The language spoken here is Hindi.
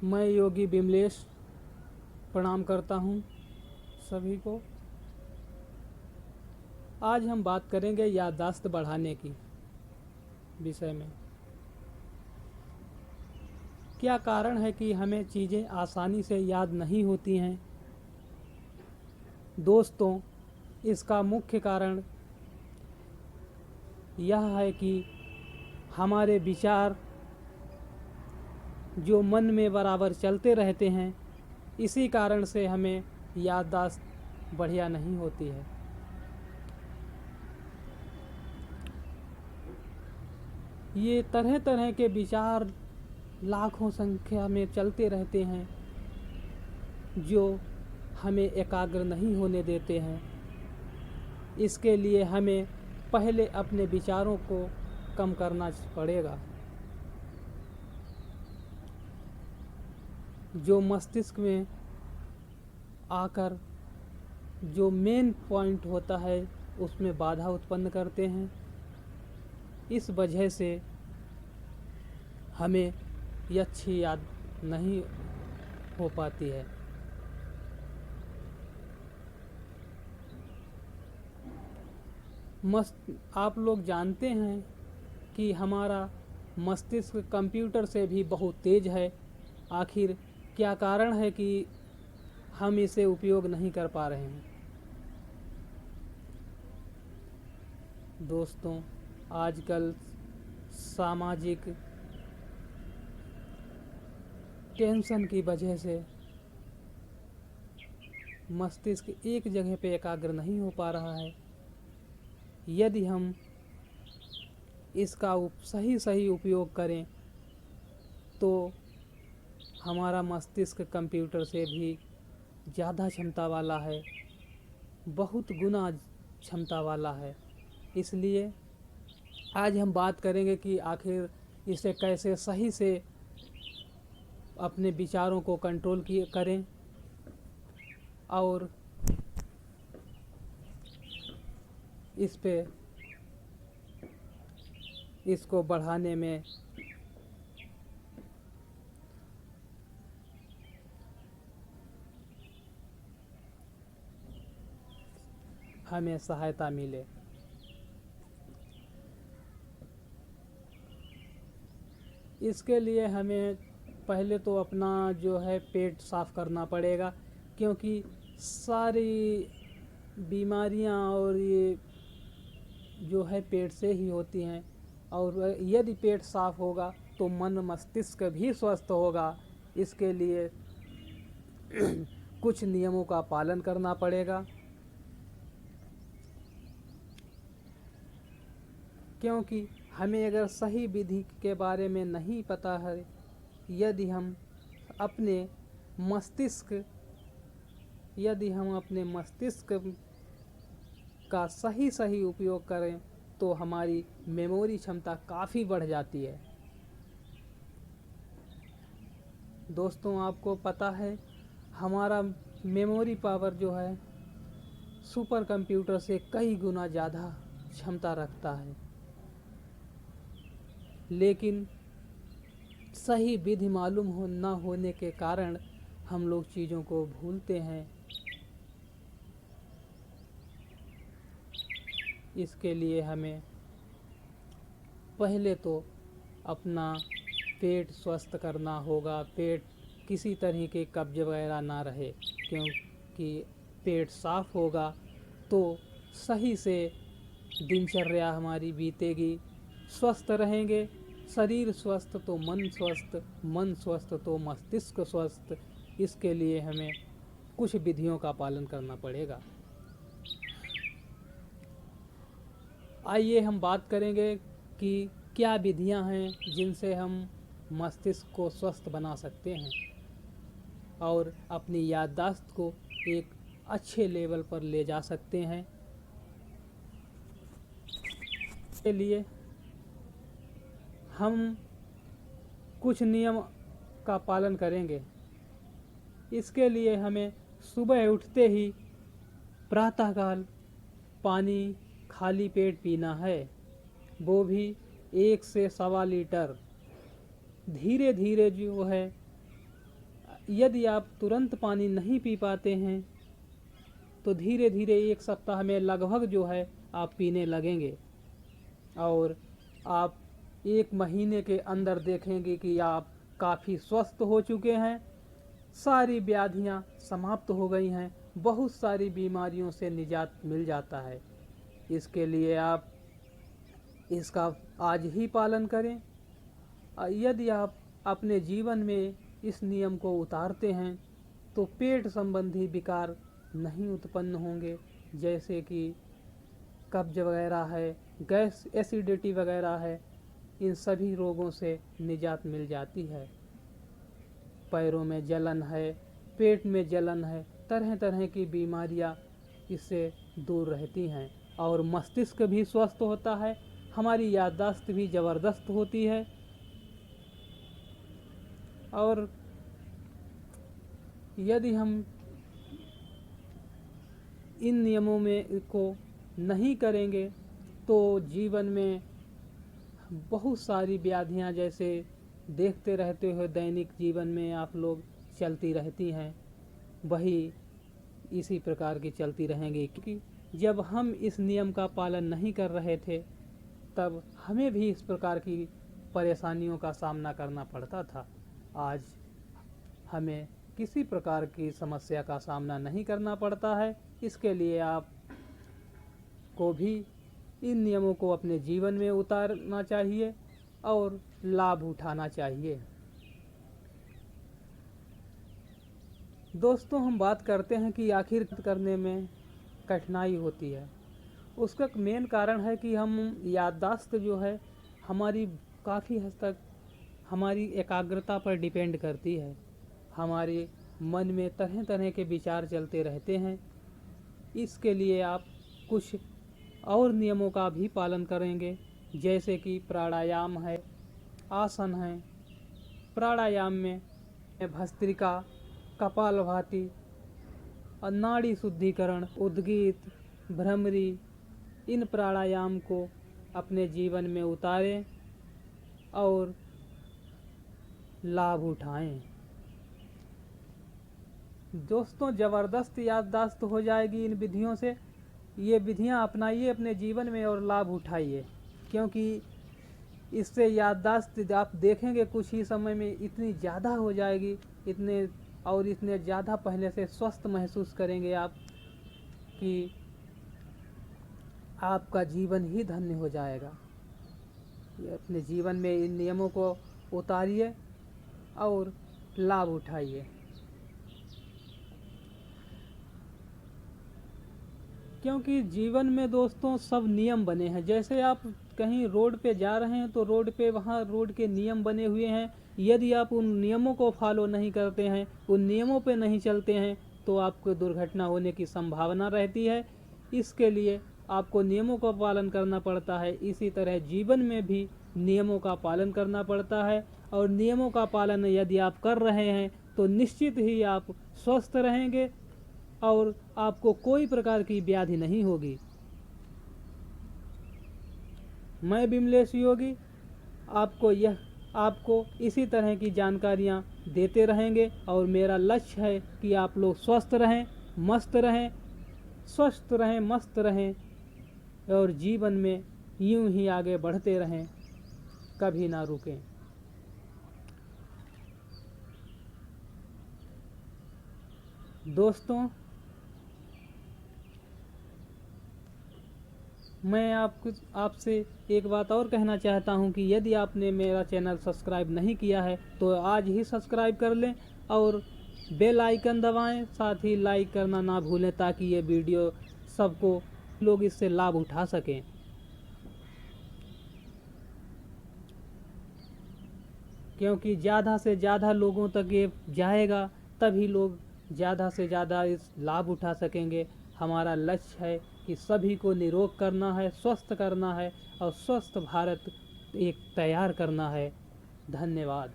मैं योगी बिमलेश प्रणाम करता हूँ सभी को। आज हम बात करेंगे याददाश्त बढ़ाने की विषय में। क्या कारण है कि हमें चीज़ें आसानी से याद नहीं होती हैं? दोस्तों, इसका मुख्य कारण यह है कि हमारे विचार जो मन में बराबर चलते रहते हैं, इसी कारण से हमें याददाश्त बढ़िया नहीं होती है। ये तरह तरह के विचार लाखों संख्या में चलते रहते हैं जो हमें एकाग्र नहीं होने देते हैं। इसके लिए हमें पहले अपने विचारों को कम करना पड़ेगा। जो मस्तिष्क में आकर जो मेन पॉइंट होता है उसमें बाधा उत्पन्न करते हैं। इस वजह से हमें ये अच्छी याद नहीं हो पाती है। आप लोग जानते हैं कि हमारा मस्तिष्क कंप्यूटर से भी बहुत तेज है। आखिर क्या कारण है कि हम इसे उपयोग नहीं कर पा रहे हैं? दोस्तों, आजकल सामाजिक टेंशन की वजह से मस्तिष्क एक जगह पे एकाग्र नहीं हो पा रहा है। यदि हम इसका सही उपयोग करें तो हमारा मस्तिष्क कंप्यूटर से भी ज़्यादा क्षमता वाला है, बहुत गुना क्षमता वाला है। इसलिए आज हम बात करेंगे कि आखिर इसे कैसे सही से अपने विचारों को कंट्रोल करें और इसको बढ़ाने में हमें सहायता मिले। इसके लिए हमें पहले तो अपना जो है पेट साफ करना पड़ेगा, क्योंकि सारी बीमारियां और ये जो है पेट से ही होती हैं। और यदि पेट साफ होगा तो मन मस्तिष्क भी स्वस्थ होगा। इसके लिए कुछ नियमों का पालन करना पड़ेगा, क्योंकि हमें अगर सही विधि के बारे में नहीं पता है, यदि हम अपने मस्तिष्क का सही उपयोग करें तो हमारी मेमोरी क्षमता काफ़ी बढ़ जाती है। दोस्तों, आपको पता है हमारा मेमोरी पावर जो है सुपर कंप्यूटर से कई गुना ज़्यादा क्षमता रखता है, लेकिन सही विधि मालूम न होने के कारण हम लोग चीज़ों को भूलते हैं। इसके लिए हमें पहले तो अपना पेट स्वस्थ करना होगा। पेट किसी तरह के कब्ज वगैरह ना रहे, क्योंकि पेट साफ होगा तो सही से दिनचर्या हमारी बीतेगी, स्वस्थ रहेंगे। शरीर स्वस्थ तो मन स्वस्थ, मन स्वस्थ तो मस्तिष्क स्वस्थ। इसके लिए हमें कुछ विधियों का पालन करना पड़ेगा। आइए हम बात करेंगे कि क्या विधियां हैं जिनसे हम मस्तिष्क को स्वस्थ बना सकते हैं और अपनी याददाश्त को एक अच्छे लेवल पर ले जा सकते हैं। के लिए हम कुछ नियम का पालन करेंगे। इसके लिए हमें सुबह उठते ही प्रातःकाल पानी खाली पेट पीना है, वो भी 1 से 1.25 लीटर। धीरे धीरे जो है यदि आप तुरंत पानी नहीं पी पाते हैं तो धीरे धीरे 1 सप्ताह में लगभग जो है आप पीने लगेंगे, और आप 1 महीने के अंदर देखेंगे कि आप काफ़ी स्वस्थ हो चुके हैं, सारी व्याधियां समाप्त हो गई हैं, बहुत सारी बीमारियों से निजात मिल जाता है। इसके लिए आप इसका आज ही पालन करें। यदि आप अपने जीवन में इस नियम को उतारते हैं तो पेट संबंधी विकार नहीं उत्पन्न होंगे, जैसे कि कब्ज वगैरह है, गैस एसिडिटी वगैरह है, इन सभी रोगों से निजात मिल जाती है। पैरों में जलन है, पेट में जलन है, तरह तरह की बीमारियां इससे दूर रहती हैं, और मस्तिष्क भी स्वस्थ होता है, हमारी याददाश्त भी ज़बरदस्त होती है। और यदि हम इन नियमों में को नहीं करेंगे तो जीवन में बहुत सारी व्याधियां जैसे देखते रहते हो दैनिक जीवन में आप लोग चलती रहती हैं, वही इसी प्रकार की चलती रहेंगी। क्योंकि जब हम इस नियम का पालन नहीं कर रहे थे तब हमें भी इस प्रकार की परेशानियों का सामना करना पड़ता था। आज हमें किसी प्रकार की समस्या का सामना नहीं करना पड़ता है। इसके लिए आप को भी इन नियमों को अपने जीवन में उतारना चाहिए और लाभ उठाना चाहिए। दोस्तों, हम बात करते हैं कि आखिर करने में कठिनाई होती है। उसका मेन कारण है कि हम याददाश्त जो है हमारी काफ़ी हद तक हमारी एकाग्रता पर डिपेंड करती है। हमारे मन में तरह तरह के विचार चलते रहते हैं। इसके लिए आप कुछ और नियमों का भी पालन करेंगे, जैसे कि प्राणायाम है, आसन है। प्राणायाम में भस्त्रिका, कपालभाति और नाड़ी शुद्धिकरण, उद्गीत, भ्रमरी, इन प्राणायाम को अपने जीवन में उतारें और लाभ उठाएं। दोस्तों, ज़बरदस्त याददाश्त हो जाएगी इन विधियों से। ये विधियां अपनाइए अपने जीवन में और लाभ उठाइए, क्योंकि इससे याददाश्त आप देखेंगे कुछ ही समय में इतनी ज़्यादा हो जाएगी, इतने ज़्यादा पहले से स्वस्थ महसूस करेंगे आप कि आपका जीवन ही धन्य हो जाएगा। अपने जीवन में इन नियमों को उतारिए और लाभ उठाइए, क्योंकि जीवन में दोस्तों सब नियम बने हैं। जैसे आप कहीं रोड पे जा रहे हैं तो रोड पे वहाँ रोड के नियम बने हुए हैं। यदि आप उन नियमों को फॉलो नहीं करते हैं, उन नियमों पे नहीं चलते हैं, तो आपको दुर्घटना होने की संभावना रहती है। इसके लिए आपको नियमों का पालन करना पड़ता है। इसी तरह जीवन में भी नियमों का पालन करना पड़ता है, और नियमों का पालन यदि आप कर रहे हैं तो निश्चित ही आप स्वस्थ रहेंगे और आपको कोई प्रकार की व्याधि नहीं होगी। मैं विमलेश योगी आपको इसी तरह की जानकारियाँ देते रहेंगे, और मेरा लक्ष्य है कि आप लोग स्वस्थ रहें, मस्त रहें, स्वस्थ रहें, मस्त रहें, और जीवन में यूं ही आगे बढ़ते रहें, कभी ना रुकें। दोस्तों, मैं आपसे एक बात और कहना चाहता हूं कि यदि आपने मेरा चैनल सब्सक्राइब नहीं किया है तो आज ही सब्सक्राइब कर लें और बेल आइकन दबाएं, साथ ही लाइक करना ना भूलें, ताकि ये वीडियो सबको लोग इससे लाभ उठा सकें। क्योंकि ज़्यादा से ज़्यादा लोगों तक ये जाएगा, तभी लोग ज़्यादा से ज़्यादा इस लाभ उठा सकेंगे। हमारा लक्ष्य है कि सभी को निरोग करना है, स्वस्थ करना है और स्वस्थ भारत एक तैयार करना है। धन्यवाद।